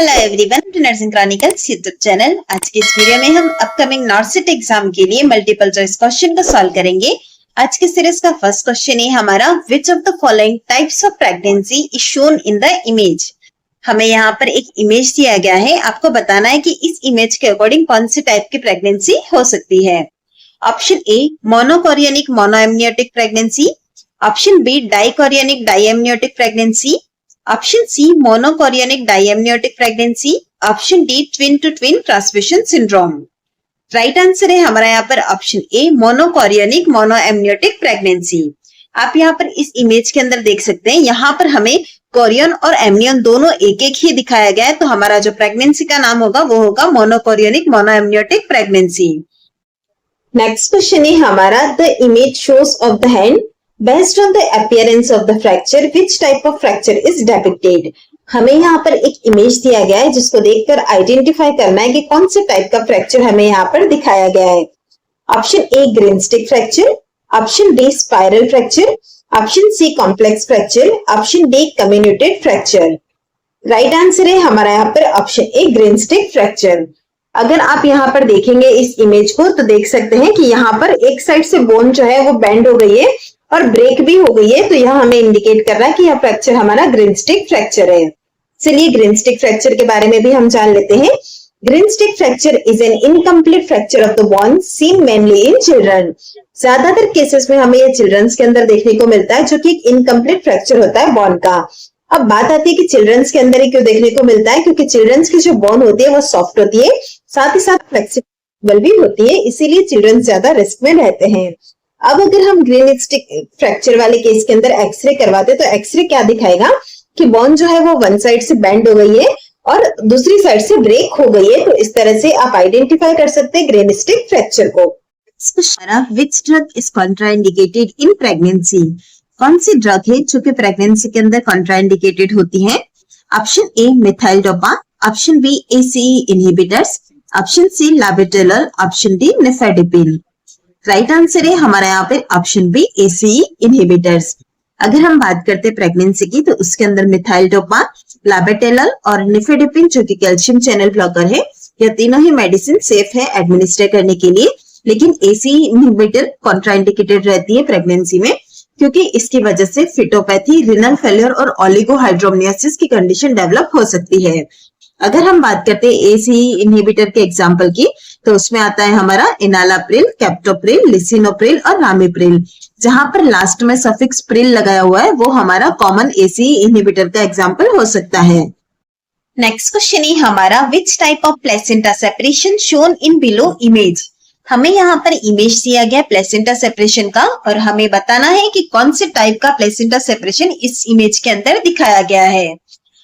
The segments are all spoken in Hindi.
Hello everyone to nursing chronicles YouTube channel. आज के इस वीडियो में हम अपकमिंग नॉर्सिट एग्जाम के लिए मल्टीपल चॉइस क्वेश्चन को सॉल्व करेंगे। आज के सीरीज का फर्स्ट क्वेश्चन है हमारा, which of the following types of pregnancy is shown in the image. हमें यहाँ पर एक इमेज दिया गया है, आपको बताना है कि इस इमेज के अकॉर्डिंग कौन सी टाइप की प्रेगनेंसी हो सकती है। Option A monochorionic monoamniotic pregnancy, option B dichorionic diamniotic pregnancy, option C monochorionic diamniotic pregnancy, option D twin to twin transmission syndrome. Right answer है हमारा यहाँ पर option A monochorionic monoamniotic pregnancy. आप यहाँ पर इस इमेज के अंदर देख सकते हैं, यहाँ पर हमें कोरियन और एमनियन दोनों एक एक ही दिखाया गया है, तो हमारा जो प्रेगनेंसी का नाम होगा वो होगा मोनोकोरियनिक मोनोएमनियोटिक प्रेगनेंसी। नेक्स्ट क्वेश्चन है हमारा, the image shows of the hand Based on the appearance of the fracture, which type of fracture is depicted? हमें यहाँ पर एक इमेज दिया गया है जिसको देखकर आइडेंटिफाई करना है कि कौन से टाइप का फ्रैक्चर हमें यहाँ पर दिखाया गया है। Option A green stick fracture, option D spiral fracture, option C complex fracture, option D comminuted fracture. Right answer है हमारा यहाँ पर option A green stick fracture. अगर आप यहाँ पर देखेंगे इस इमेज को तो देख सकते हैं कि यहाँ पर एक साइड से बोन जो है वो बेंड हो गई है और ब्रेक भी हो गई है, तो यह हमें इंडिकेट कर रहा है कि यह फ्रैक्चर हमारा ग्रीन स्टिक फ्रैक्चर है। चलिए ग्रीन स्टिक फ्रैक्चर के बारे में भी हम जान लेते हैं। Green stick fracture is an incomplete fracture of the bone seen mainly in children. ज्यादातर केसेस में हमें ये चिल्ड्रंस के अंदर देखने को मिलता है, जो कि एक इनकम्प्लीट फ्रैक्चर होता है बोन का। अब बात आती है कि चिल्ड्रंस के अंदर ही क्यों देखने को मिलता है, क्योंकि चिल्ड्रंस की जो बोन होती है वो सॉफ्ट होती है, साथ ही साथ फ्लेक्सिबल भी होती है, इसीलिए चिल्ड्रंस ज्यादा रिस्क में रहते हैं। अब अगर हम ग्रीन स्टिक फ्रैक्चर वाले केस के अंदर एक्सरे करवाते तो एक्सरे क्या दिखाएगा कि बोन जो है वो वन साइड से बेंड हो गई है और दूसरी साइड से ब्रेक हो गई है, तो इस तरह से आप आइडेंटिफाई कर सकते हैं ग्रीन स्टिक फ्रैक्चर को। Which drug is contraindicated in pregnancy? कौन सी ड्रग है जो कि प्रेगनेंसी के अंदर कॉन्ट्राइंडिकेटेड होती है? Option A methyldopa, option B ACE inhibitors, option C labetalol, option D nifedipine. Right answer है हमारा यहाँ पे ऑप्शन बी एसीई इनहिबिटर्स। अगर हम बात करते हैं प्रेगनेंसी की तो उसके अंदर मिथाइल डोपा, लाबेटेलल और निफेडिपिन जो कि कैल्शियम चैनल ब्लॉकर है, यह तीनों ही मेडिसिन सेफ है एडमिनिस्टर करने के लिए, लेकिन एसीई इनहिबिटर कॉन्ट्राइंडिकेटेड रहती है प्रेगनेंसी में, क्योंकि इसकी वजह से फिटोपैथी, रिनल फेलियर और ओलिगोहाइड्रोमनियासिस की कंडीशन डेवलप हो सकती है। अगर हम बात करते हैं एसीई इनहिबिटर के एग्जांपल की तो उसमें आता है हमारा इनालाप्रिल, कैप्टोप्रिल, लिसिनोप्रिल और रामिप्रिल। जहां पर लास्ट में सफिक्स प्रिल लगाया हुआ है वो हमारा कॉमन एसीई इनहिबिटर का एग्जांपल हो सकता है। नेक्स्ट क्वेश्चन है हमारा, which type of placenta separation shown in below image? हमें यहाँ पर इमेज दिया गया प्लेसेंटा सेपरेशन का और हमें बताना है कि कौन से टाइप का प्लेसेंटा सेपरेशन इस इमेज के अंदर दिखाया गया है।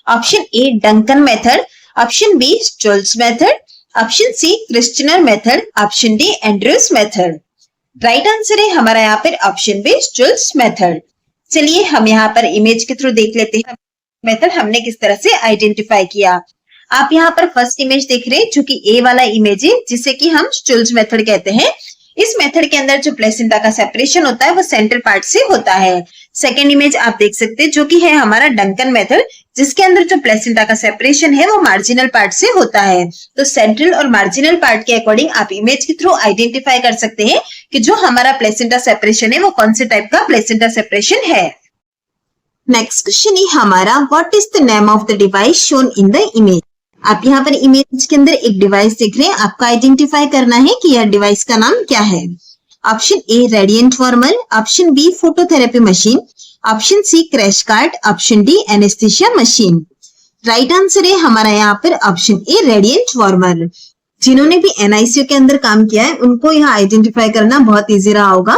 Option A Duncan method, option B Stoll's method, option C Kristner method, option D Andrews method. Right answer है हमारा यहाँ पर ऑप्शन बी स्टोल्स मेथड। चलिए हम यहाँ पर इमेज के थ्रू देख लेते हैं मेथड हमने किस तरह से आइडेंटिफाई किया। आप यहाँ पर फर्स्ट इमेज देख रहे हैं जो कि ए वाला इमेज है, जिसे कि हम स्टोल्स मेथड कहते हैं। इस मेथड के अंदर जो प्लेसेंटा का सेपरेशन होता है वो सेंट्रल पार्ट से होता है। सेकेंड इमेज आप देख सकते हैं जो कि है हमारा डंकन मेथड, जिसके अंदर जो प्लेसेंटा का सेपरेशन है वो मार्जिनल पार्ट से होता है। तो सेंट्रल और मार्जिनल पार्ट के अकॉर्डिंग आप इमेज के थ्रू आइडेंटिफाई कर सकते हैं कि जो हमारा प्लेसेंटा सेपरेशन है वो कौन से टाइप का प्लेसेंटा सेपरेशन है। नेक्स्ट क्वेश्चन है हमारा, what is the name of the device shown in the image? आप यहाँ पर इमेज के अंदर एक डिवाइस देख रहे हैं, आपको आइडेंटिफाई करना है कि यह डिवाइस का नाम क्या है। Option A radiant warmer, option B phototherapy machine, option C crash cart, option D anaesthesia machine. Right answer है हमारा यहाँ पर ऑप्शन ए रेडिएंट वार्मर। जिन्होंने भी एनआईसीयू के अंदर काम किया है उनको यहाँ आइडेंटिफाई करना बहुत इजी रहा होगा।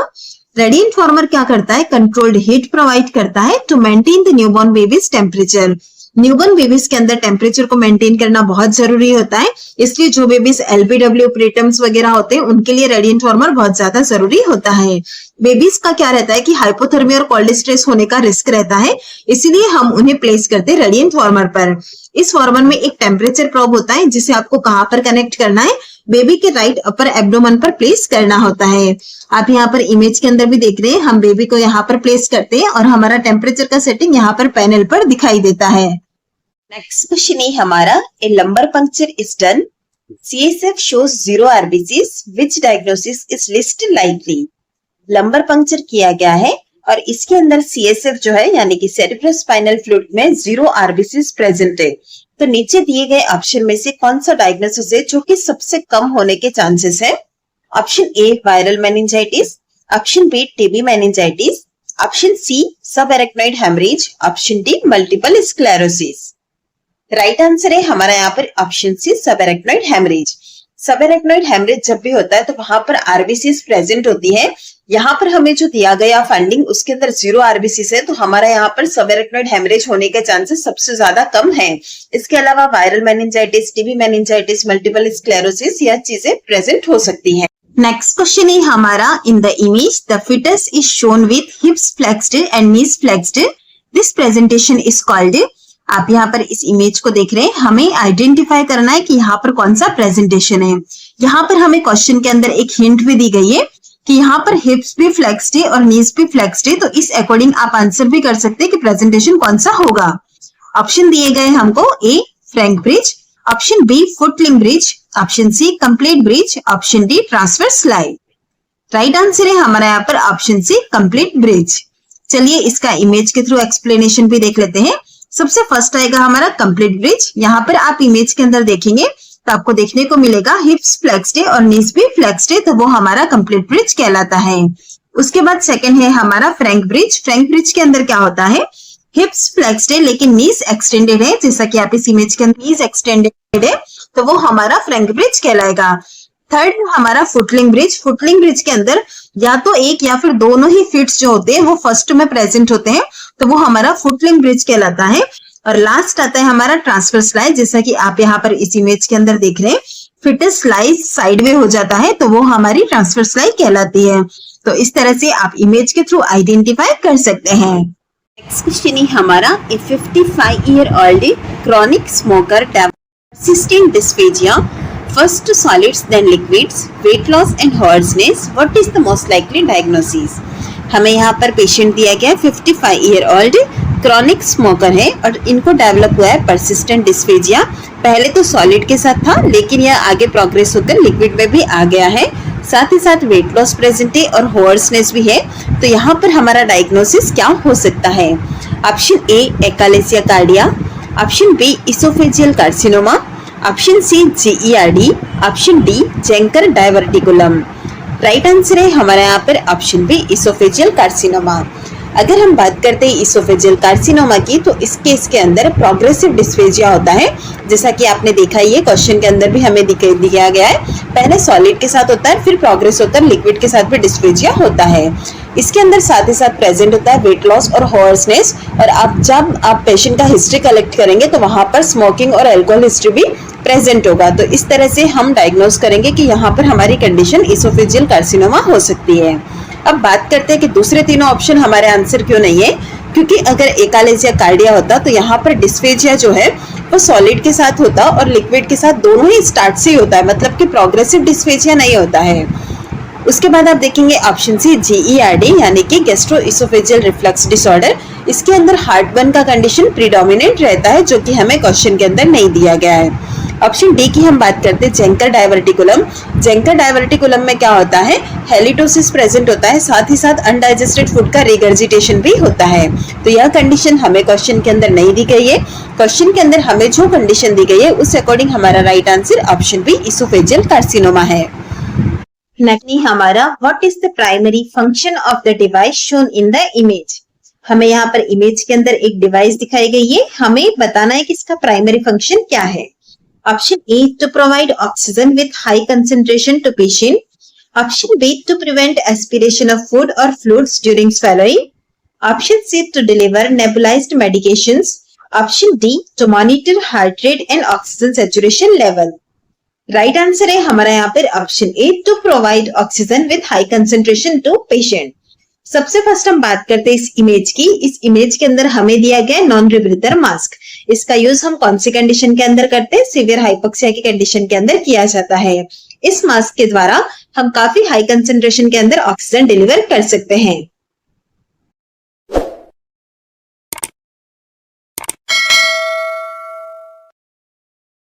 रेडिएंट वार्मर क्या करता है, कंट्रोल्ड हीट प्रोवाइड करता है to maintain the newborn babies temperature. Newborn babies के अंदर टेम्परेचर को मेंटेन करना बहुत जरूरी होता है, इसलिए जो बेबीज एलबीडब्ल्यू प्रीटम्स वगैरह होते हैं उनके लिए रेडिएंट वार्मर बहुत ज्यादा जरूरी होता है। बेबीज का क्या रहता है कि हाइपोथर्मिया और कोल्ड स्ट्रेस होने का रिस्क रहता है, इसीलिए हम उन्हें प्लेस करते हैं रेडिएंट वार्मर पर। इस वार्मर में एक टेम्परेचर प्रोब होता है जिसे आपको कहाँ पर कनेक्ट करना है, बेबी के राइट अपर एब्डोमेन पर प्लेस करना होता है। आप यहाँ पर इमेज के अंदर भी देख रहे हैं, हम बेबी को यहाँ पर प्लेस करते हैं और हमारा टेम्परेचर का सेटिंग यहाँ पर पैनल पर दिखाई देता है। नेक्स्ट क्वेश्चन है हमारा, a lumbar puncture is done, CSF shows 0 RBCs, which diagnosis is least likely? Lumbar puncture किया गया है और इसके अंदर CSF जो है यानी कि सेरेब्रोस्पाइनल फ्लूइड में 0 RBCs प्रेजेंट है। तो नीचे दिए गए ऑप्शन में से कौन सा डायग्नोसिस है जो कि सबसे कम होने के चांसेस है? Option A viral meningitis, option B TB meningitis, option C subarachnoid haemorrhage, option D multiple sclerosis. Right answer है हमारा यहाँ पर option C subarachnoid haemorrhage. Subarachnoid haemorrhage जब भी होता है तो वहां पर आरबीसीज प्रेजेंट होती है। यहाँ पर हमें जो दिया गया फाइंडिंग उसके अंदर 0 आरबीसीज है, तो हमारा यहाँ पर सब एरेक्नॉइड हेमरेज होने के चांसेस सबसे ज्यादा कम है। इसके अलावा viral meningitis, TB meningitis, multiple sclerosis यह चीजें प्रेजेंट हो सकती है। नेक्स्ट क्वेश्चन है हमारा, in the image the fetus is shown with hips flexed and knees flexed, this presentation is called. आप यहाँ पर इस इमेज को देख रहे हैं, हमें आइडेंटिफाई करना है कि यहाँ पर कौन सा प्रेजेंटेशन है। यहाँ पर हमें क्वेश्चन के अंदर एक हिंट भी दी गई है कि यहाँ पर हिप्स भी फ्लेक्स्ड है और नीज भी फ्लेक्स्ड है, तो इस अकॉर्डिंग आप आंसर भी कर सकते हैं कि प्रेजेंटेशन कौन सा होगा। ऑप्शन दिए गए हमको, A frank breech, option B footling breech, option C complete breech, option D transverse slide. Right answer है हमारा यहाँ पर ऑप्शन सी कंप्लीट ब्रिज। चलिए इसका इमेज के थ्रू एक्सप्लेनेशन भी देख लेते हैं। सबसे फर्स्ट आएगा हमारा कंप्लीट ब्रिज। यहाँ पर आप इमेज के अंदर देखेंगे तो आपको देखने को मिलेगा हिप्स फ्लेक्स्ड है और नीज भी फ्लेक्स्ड है, तो वो हमारा कंप्लीट ब्रिज कहलाता है। उसके बाद सेकंड है हमारा फ्रैंक ब्रिज। फ्रैंक ब्रिज के अंदर क्या होता है, हिप्स फ्लेक्स्ड है लेकिन नीज एक्सटेंडेड है, जैसा कि आप इस इमेज के अंदर नीज एक्सटेंडेड है, तो वो हमारा फ्रैंक ब्रिज कहलाएगा। थर्ड हमारा फुटलिंग ब्रिज। फुटलिंग ब्रिज के अंदर या तो एक या फिर दोनों ही फिट्स जो होते हैं वो फर्स्ट में प्रेजेंट होते हैं, तो वो हमारा फुटलिंग ब्रिज कहलाता है। और लास्ट आता है हमारा ट्रांसवर्स स्लाइड, जैसा कि आप यहाँ पर इस इमेज के अंदर देख रहे हैं, फिटस लाइज साइड में हो जाता है, तो वो हमारी ट्रांसवर्स स्लाइड कहलाती है। तो इस तरह से आप इमेज के थ्रू आइडेंटिफाई कर सकते हैं। नेक्स्ट क्वेश्चन है हमारा, ए 55-year-old chronic smoker persistent dysphagia, first to solids then liquids, weight loss and hoarseness, what is the most likely diagnosis? हमें यहाँ पर पेशेंट दिया गया 55-year-old क्रॉनिक स्मोकर है और इनको डेवलप हुआ है परसिस्टेंट डिस्फेजिया। पहले तो सॉलिड के साथ था लेकिन यह आगे प्रोग्रेस होकर लिक्विड में भी आ गया है। साथ ही साथ वेट लॉस प्रेजेंट है और होर्सनेस भी है। तो यहाँ पर हमारा डायग्नोसिस क्या हो सकता है? Option A achalasia cardia, option B oesophageal carcinoma, option C GERD, option D Zenker diverticulum. Right answer है हमारे यहाँ पर ऑप्शन बी इसोफेजियल कार्सिनोमा। अगर हम बात करते हैं इसोफेजियल कार्सिनोमा की, तो इस केस के अंदर प्रोग्रेसिव डिस्फेजिया होता है, जैसा कि आपने देखा ये क्वेश्चन के अंदर भी हमें दिया गया है। पहले सॉलिड के साथ होता है, फिर प्रोग्रेस होकर लिक्विड के साथ भी डिस्फेजिया होता है। इसके अंदर साथ ही साथ प्रेजेंट होता है वेट लॉस और होर्सनेस। और जब आप पेशेंट का हिस्ट्री कलेक्ट करेंगे तो वहां पर स्मोकिंग और अल्कोहल हिस्ट्री भी प्रेजेंट होगा। तो इस तरह से हम डायग्नोस करेंगे कि यहाँ पर हमारी कंडीशन इसोफेजियल कार्सिनोमा हो सकती है। अब बात करते हैं कि दूसरे तीनों ऑप्शन हमारे आंसर क्यों नहीं है, क्योंकि अगर एकालेसिया कार्डिया होता तो यहाँ पर डिस्फेजिया जो है वो सॉलिड के साथ होता और लिक्विड के साथ, दोनों ही स्टार्ट से ही होता है, मतलब कि प्रोग्रेसिव डिस्फेजिया नहीं होता है। उसके बाद आप देखेंगे ऑप्शन सी GERD यानी कि गैस्ट्रो इसोफेजियल रिफ्लक्स डिसऑर्डर। इसके अंदर हार्टबर्न का कंडीशन प्रीडोमिनेंट रहता है, जो कि हमें क्वेश्चन के अंदर नहीं दिया गया है। ऑप्शन डी की हम बात करते हैं जेंकर डायवर्टिकुलम। जेंकर डायवर्टिकुलम में क्या होता है, हेलिटोसिस प्रेजेंट होता है, साथ ही साथ अनडाइजेस्टेड फूड का रिगर्जिटेशन भी होता है। तो यह कंडीशन हमें क्वेश्चन के अंदर नहीं दी गई है। क्वेश्चन के अंदर हमें जो कंडीशन दी गई है उस अकॉर्डिंग हमारा right answer option B oesophageal carcinoma है। नेक्स्ट हमारा, what is the primary function of the device shown in the image. हमें यहाँ पर इमेज के अंदर एक डिवाइस दिखाई गई है, हमें बताना है कि इसका प्राइमरी फंक्शन क्या है। Option A to provide oxygen with high concentration to patient. Option B to prevent aspiration of food or fluids during swallowing. Option C to deliver nebulized medications. Option D to monitor heart rate and oxygen saturation level. Right answer है हमारा यहाँ पर Option A to provide oxygen with high concentration to patient. सबसे फर्स्ट हम बात करते हैं इस इमेज की। इस इमेज के अंदर हमें दिया गया नॉन रिब्रीथर मास्क। इसका यूज हम कौन सी कंडीशन के अंदर करते हैं, सीवियर हाइपोक्सिया की कंडीशन के अंदर किया जाता है। इस मास्क के द्वारा हम काफी हाई कंसेंट्रेशन के अंदर ऑक्सीजन डिलीवर कर सकते हैं।